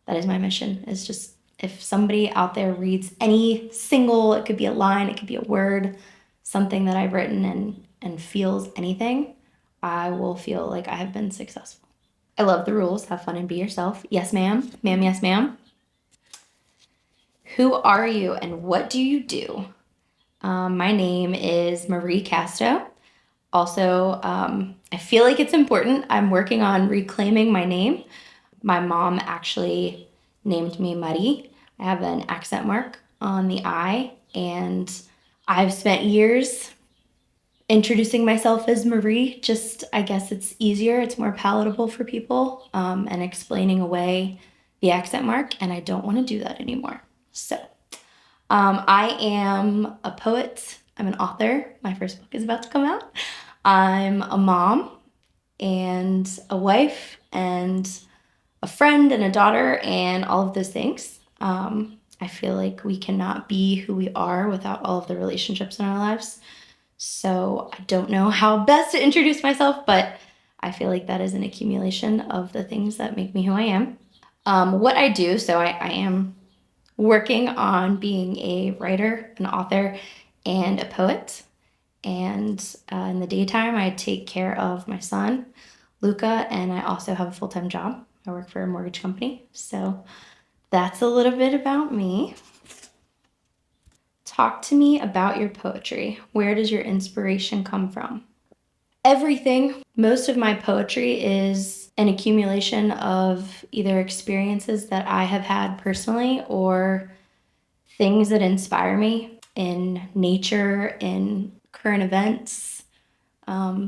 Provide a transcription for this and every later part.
that is my mission, is just if somebody out there reads any single, it could be a line, it could be a word, something that I've written and feels anything, I will feel like I have been successful. I love the rules. Have fun and be yourself. Yes, ma'am. Ma'am, yes, ma'am. Who are you and what do you do? My name is Marí Casto. Also, I feel like it's important. I'm working on reclaiming my name. My mom actually named me Marí. I have an accent mark on the I, and I've spent years introducing myself as Marí. Just, I guess it's easier, it's more palatable for people, and explaining away the accent mark, and I don't want to do that anymore. So, I am a poet, I'm an author. My first book is about to come out. I'm a mom and a wife and a friend and a daughter and all of those things. I feel like we cannot be who we are without all of the relationships in our lives. So I don't know how best to introduce myself, but I feel like that is an accumulation of the things that make me who I am. What I do, so I am working on being a writer, an author, and a poet. And in the daytime, I take care of my son, Luca, and I also have a full-time job. I work for a mortgage company. So that's a little bit about me. Talk to me about your poetry. Where does your inspiration come from? Everything. Most of my poetry is an accumulation of either experiences that I have had personally or things that inspire me in nature, in current events,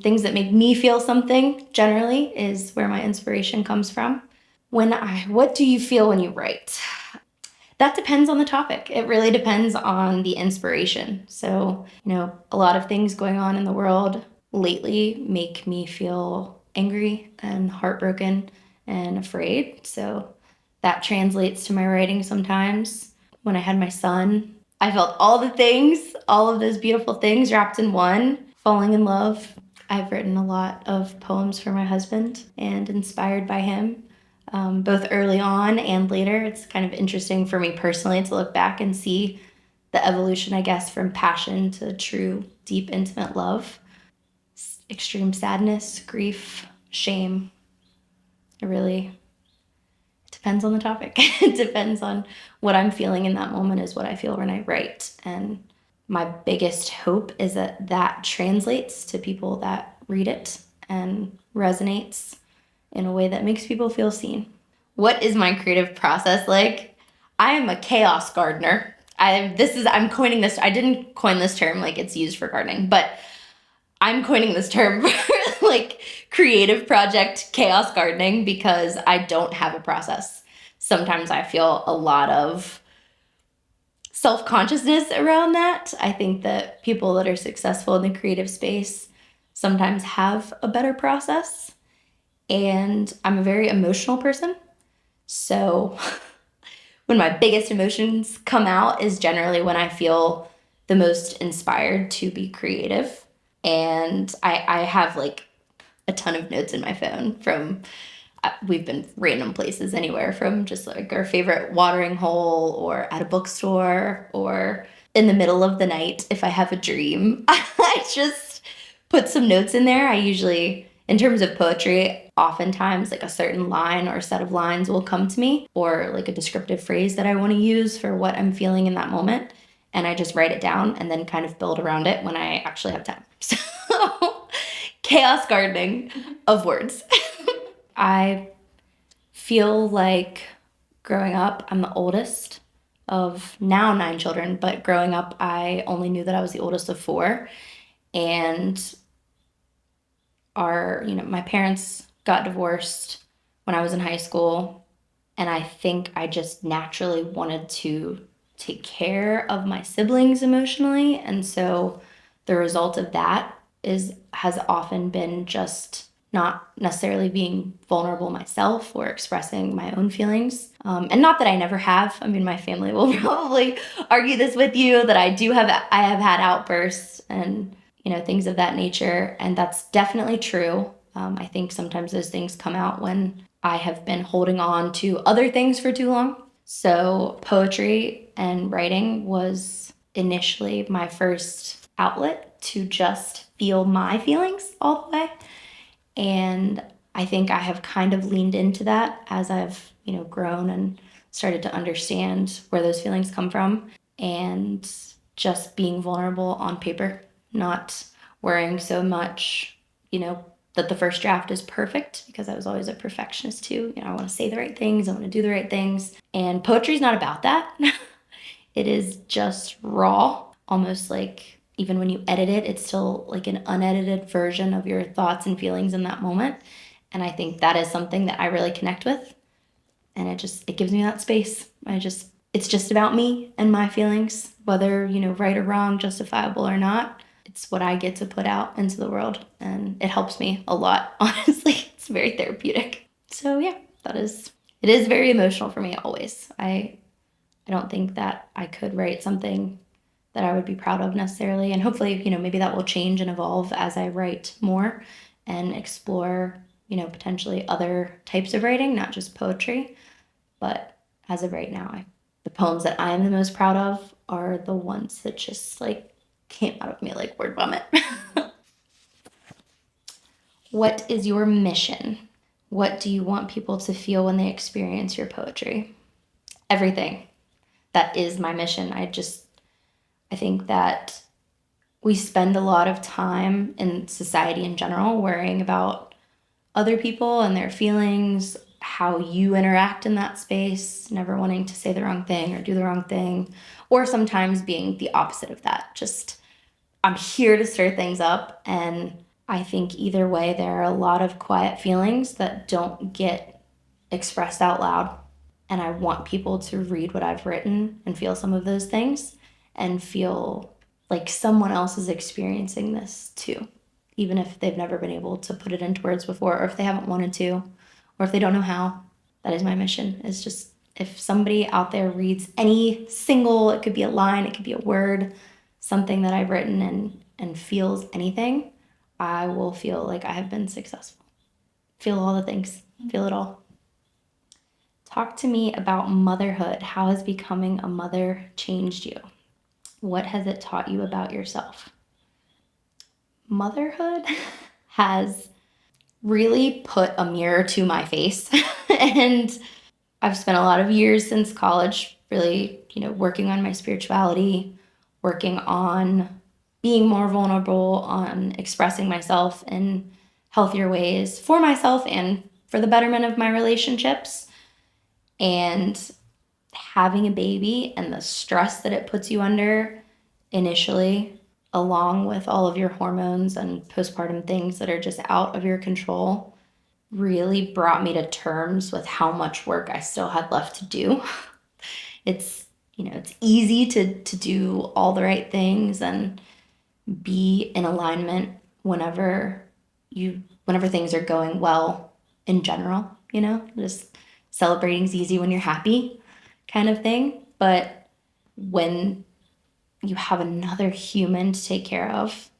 things that make me feel something generally is where my inspiration comes from. What do you feel when you write? That depends on the topic. It really depends on the inspiration. So, a lot of things going on in the world lately make me feel angry and heartbroken and afraid. So that translates to my writing sometimes. When I had my son, I felt all the things, all of those beautiful things wrapped in one. Falling in love. I've written a lot of poems for my husband and inspired by him, both early on and later. It's kind of interesting for me personally to look back and see the evolution, I guess, from passion to true, deep, intimate love. Extreme sadness, grief, shame. It depends on the topic. It depends on what I'm feeling in that moment is what I feel when I write. And my biggest hope is that that translates to people that read it and resonates in a way that makes people feel seen. What is my creative process like? I am a chaos gardener. I'm coining this. I didn't coin this term like it's used for gardening, but I'm coining this term for like creative project chaos gardening because I don't have a process. Sometimes I feel a lot of self-consciousness around that. I think that people that are successful in the creative space sometimes have a better process. And I'm a very emotional person. So when my biggest emotions come out is generally when I feel the most inspired to be creative. And I have like a ton of notes in my phone from, we've been random places anywhere from just like our favorite watering hole or at a bookstore or in the middle of the night if I have a dream. I just put some notes in there. I usually, in terms of poetry, oftentimes like a certain line or set of lines will come to me or like a descriptive phrase that I want to use for what I'm feeling in that moment. And I just write it down and then kind of build around it when I actually have time. So chaos gardening of words. I feel like growing up, I'm the oldest of now 9 children, but growing up, I only knew that I was the oldest of 4. And my parents got divorced when I was in high school. And I think I just naturally wanted to take care of my siblings emotionally. And so the result of that has often been just not necessarily being vulnerable myself or expressing my own feelings. And not that I never have. I mean, my family will probably argue this with you that I have had outbursts and, things of that nature. And that's definitely true. I think sometimes those things come out when I have been holding on to other things for too long. So poetry and writing was initially my first outlet to just feel my feelings all the way. And I think I have kind of leaned into that as I've, grown and started to understand where those feelings come from, and just being vulnerable on paper, not worrying so much, that the first draft is perfect, because I was always a perfectionist too. I want to say the right things, I want to do the right things. And poetry is not about that. It is just raw, almost like even when you edit it, it's still like an unedited version of your thoughts and feelings in that moment. And I think that is something that I really connect with. And it gives me that space. It's just about me and my feelings, whether, right or wrong, justifiable or not. It's what I get to put out into the world. And it helps me a lot, honestly. It's very therapeutic. So yeah, it is very emotional for me always. I don't think that I could write something that I would be proud of necessarily. And hopefully, maybe that will change and evolve as I write more and explore, potentially other types of writing, not just poetry. But as of right now, the poems that I am the most proud of are the ones that just like came out of me like word vomit. What is your mission? What do you want people to feel when they experience your poetry? Everything. That is my mission. I think that we spend a lot of time in society in general worrying about other people and their feelings, how you interact in that space, never wanting to say the wrong thing or do the wrong thing, or sometimes being the opposite of that. Just, I'm here to stir things up. And I think either way, there are a lot of quiet feelings that don't get expressed out loud. And I want people to read what I've written and feel some of those things and feel like someone else is experiencing this too, even if they've never been able to put it into words before, or if they haven't wanted to, or if they don't know how. That is my mission, is just if somebody out there reads any single, it could be a line, it could be a word, something that I've written, and feels anything, I will feel like I have been successful. Feel all the things, feel it all. Talk to me about motherhood. How has becoming a mother changed you? What has it taught you about yourself? Motherhood has really put a mirror to my face. And I've spent a lot of years since college really, working on my spirituality, working on being more vulnerable, on expressing myself in healthier ways for myself and for the betterment of my relationships. And having a baby and the stress that it puts you under initially, along with all of your hormones and postpartum things that are just out of your control, really brought me to terms with how much work I still had left to do. It's, it's easy to do all the right things and be in alignment whenever whenever things are going well in general, just celebrating's easy when you're happy kind of thing. But when you have another human to take care of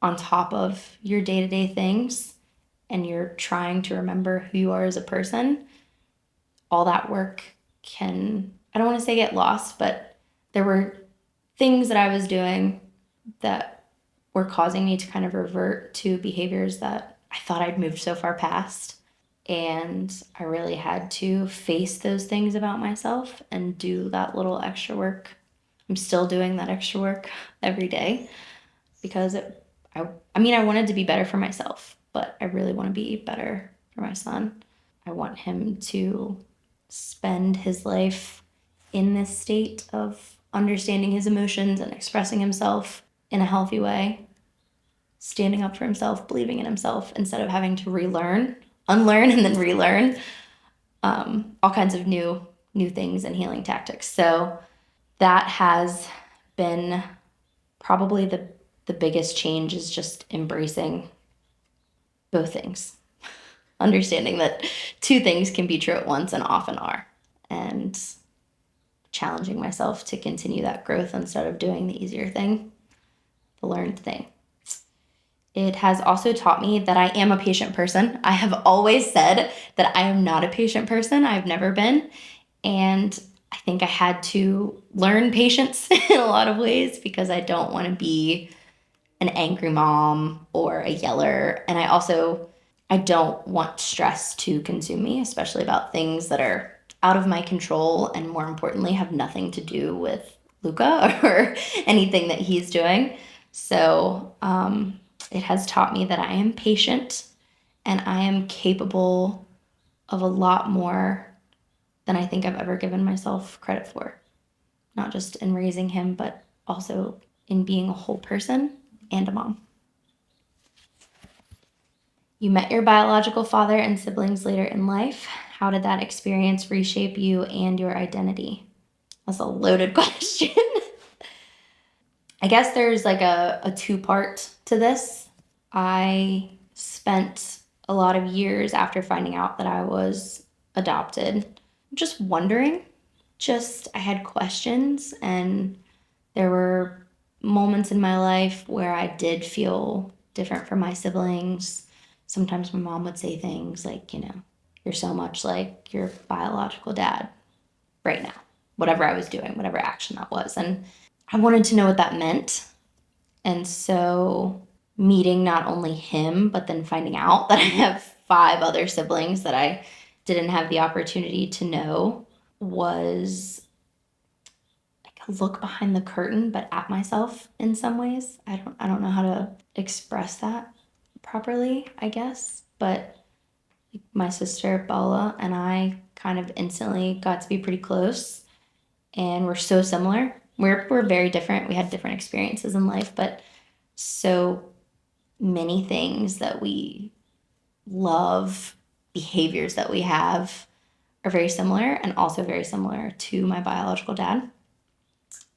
on top of your day-to-day things, and you're trying to remember who you are as a person, all that work can, I don't want to say get lost, but there were things that I was doing that were causing me to kind of revert to behaviors that I thought I'd moved so far past. And I really had to face those things about myself and do that little extra work. I'm still doing that extra work every day because I wanted to be better for myself, but I really want to be better for my son. I want him to spend his life in this state of understanding his emotions and expressing himself in a healthy way, standing up for himself, believing in himself, instead of having to unlearn, and then relearn all kinds of new things and healing tactics. So that has been probably the biggest change, is just embracing both things, understanding that two things can be true at once and often are, and challenging myself to continue that growth instead of doing the easier thing, the learned thing. It has also taught me that I am a patient person. I have always said that I am not a patient person. I've never been. And I think I had to learn patience in a lot of ways because I don't want to be an angry mom or a yeller. And I don't want stress to consume me, especially about things that are out of my control and more importantly have nothing to do with Luca or anything that he's doing. So it has taught me that I am patient and I am capable of a lot more than I think I've ever given myself credit for. Not just in raising him, but also in being a whole person and a mom. You met your biological father and siblings later in life. How did that experience reshape you and your identity? That's a loaded question. I guess there's like a two-part to this. I spent a lot of years after finding out that I was adopted just wondering. I had questions, and there were moments in my life where I did feel different from my siblings. Sometimes my mom would say things like, you're so much like your biological dad right now, whatever I was doing, whatever action that was. And I wanted to know what that meant. And so meeting not only him, but then finding out that I have 5 other siblings that I didn't have the opportunity to know was like a look behind the curtain, but at myself in some ways. I don't know how to express that properly, I guess. But my sister Bella and I kind of instantly got to be pretty close, and we're so similar. We're very different. We had different experiences in life, but so many things that we love, behaviors that we have are very similar and also very similar to my biological dad.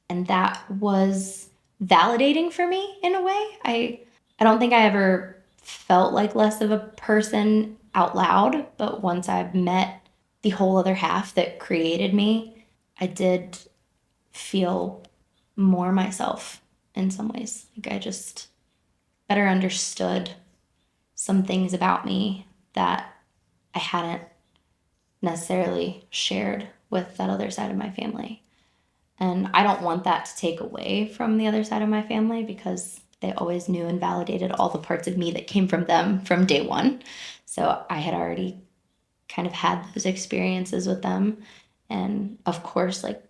And that was validating for me in a way. I don't think I ever felt like less of a person out loud, but once I've met the whole other half that created me, I did feel more myself in some ways. Like I just better understood some things about me that I hadn't necessarily shared with that other side of my family. And I don't want that to take away from the other side of my family because they always knew and validated all the parts of me that came from them from day one. So I had already kind of had those experiences with them. And of course, like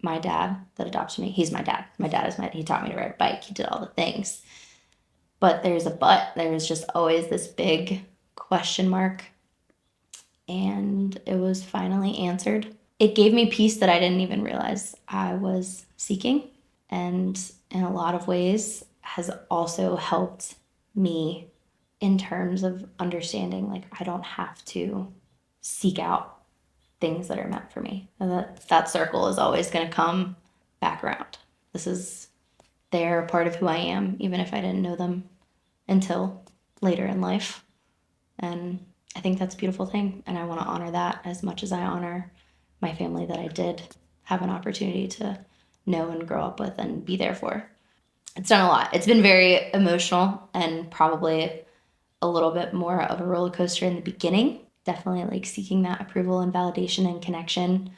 my dad that adopted me, he's my dad. My dad he taught me to ride a bike. He did all the things. But there's just always this big question mark. And it was finally answered. It gave me peace that I didn't even realize I was seeking. And in a lot of ways has also helped me in terms of understanding like I don't have to seek out things that are meant for me. And that circle is always going to come back around. They're a part of who I am, even if I didn't know them until later in life. And I think that's a beautiful thing. And I want to honor that as much as I honor my family that I did have an opportunity to know and grow up with and be there for. It's done a lot. It's been very emotional and probably a little bit more of a roller coaster in the beginning. Definitely like seeking that approval and validation and connection.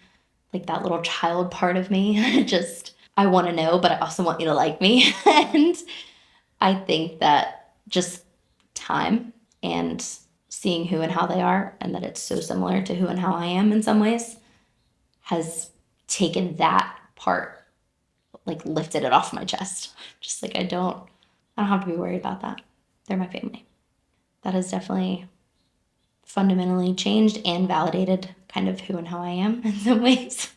Like that little child part of me. I want to know, but I also want you to like me. And I think that just time and seeing who and how they are, and that it's so similar to who and how I am in some ways, has taken that part, like lifted it off my chest. Just like I don't have to be worried about that. They're my family. That has definitely fundamentally changed and validated kind of who and how I am in some ways.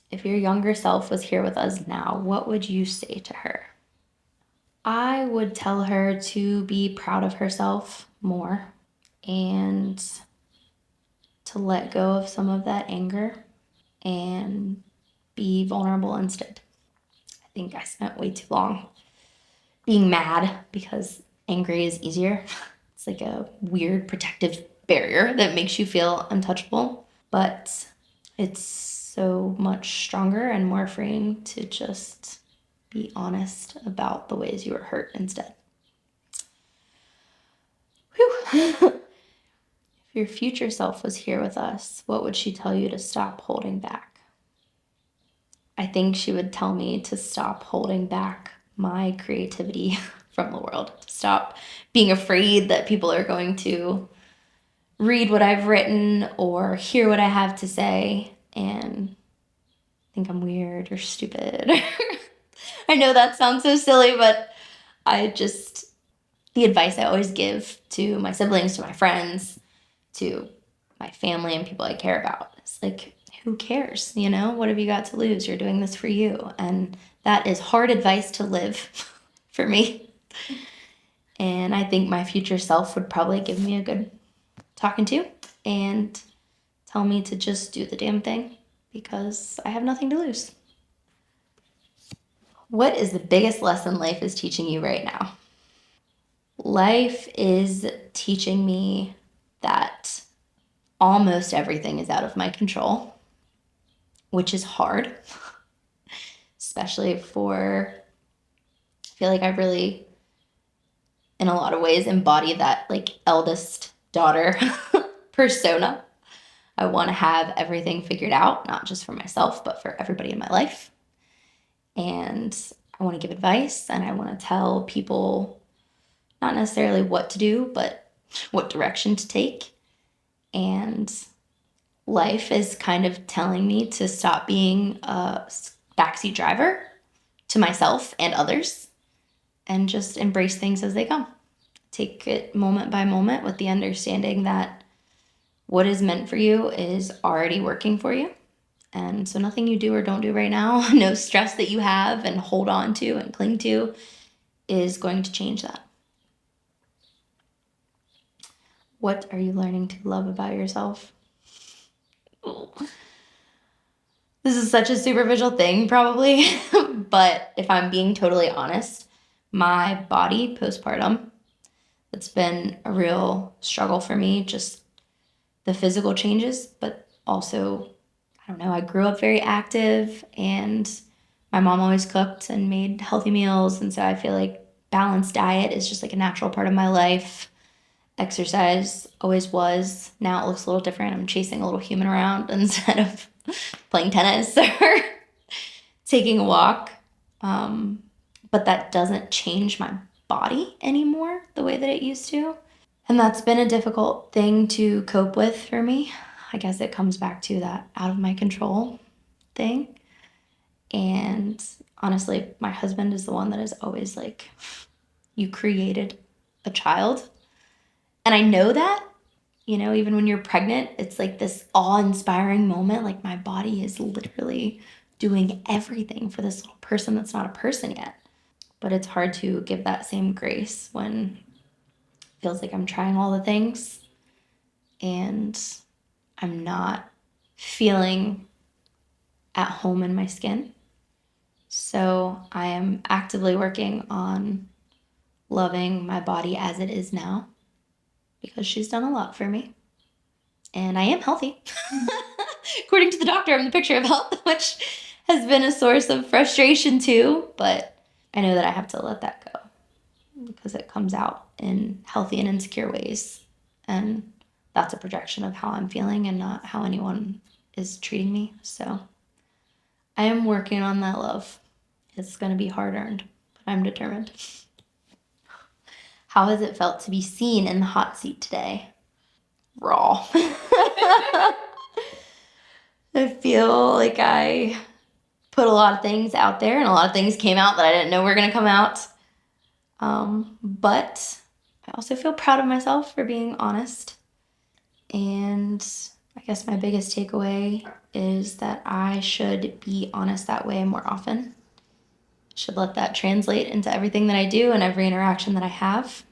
If your younger self was here with us now, what would you say to her? I would tell her to be proud of herself more and to let go of some of that anger and be vulnerable instead. I think I spent way too long being mad because angry is easier. It's like a weird protective barrier that makes you feel untouchable, but it's so much stronger and more freeing to just Be honest about the ways you were hurt instead. Whew. If your future self was here with us, what would she tell you to stop holding back? I think she would tell me to stop holding back my creativity from the world, to stop being afraid that people are going to read what I've written or hear what I have to say and think I'm weird or stupid. I know that sounds so silly, but the advice I always give to my siblings, to my friends, to my family and people I care about is like, who cares? What have you got to lose? You're doing this for you. And that is hard advice to live for me. And I think my future self would probably give me a good talking to and tell me to just do the damn thing because I have nothing to lose. What is the biggest lesson life is teaching you right now? Life is teaching me that almost everything is out of my control, which is hard, especially I feel like I really, in a lot of ways, embody that like eldest daughter persona. I want to have everything figured out, not just for myself, but for everybody in my life. And I want to give advice and I want to tell people not necessarily what to do, but what direction to take. And life is kind of telling me to stop being a backseat driver to myself and others and just embrace things as they come. Take it moment by moment with the understanding that what is meant for you is already working for you. And so nothing you do or don't do right now, no stress that you have and hold on to and cling to is going to change that. What are you learning to love about yourself? Ooh. This is such a superficial thing, probably, but if I'm being totally honest, my body postpartum, it's been a real struggle for me, just the physical changes, but also, I don't know, I grew up very active and my mom always cooked and made healthy meals. And so I feel like balanced diet is just like a natural part of my life. Exercise always was. Now it looks a little different. I'm chasing a little human around instead of playing tennis or taking a walk. But that doesn't change my body anymore the way that it used to. And that's been a difficult thing to cope with for me. I guess it comes back to that out of my control thing. And honestly, my husband is the one that is always like, you created a child. And I know that, even when you're pregnant, it's like this awe-inspiring moment. Like my body is literally doing everything for this little person that's not a person yet. But it's hard to give that same grace when it feels like I'm trying all the things and I'm not feeling at home in my skin. So I am actively working on loving my body as it is now because she's done a lot for me. And I am healthy. According to the doctor, I'm the picture of health, which has been a source of frustration too. But I know that I have to let that go because it comes out in healthy and insecure ways. And that's a projection of how I'm feeling and not how anyone is treating me. So I am working on that love. It's going to be hard earned, but I'm determined. How has it felt to be seen in the hot seat today? Raw. I feel like I put a lot of things out there and a lot of things came out that I didn't know were going to come out. But I also feel proud of myself for being honest. And I guess my biggest takeaway is that I should be honest that way more often. Should let that translate into everything that I do and every interaction that I have.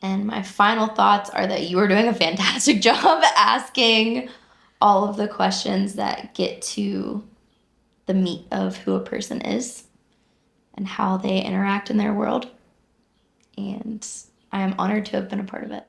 And my final thoughts are that you are doing a fantastic job asking all of the questions that get to the meat of who a person is and how they interact in their world. And I am honored to have been a part of it.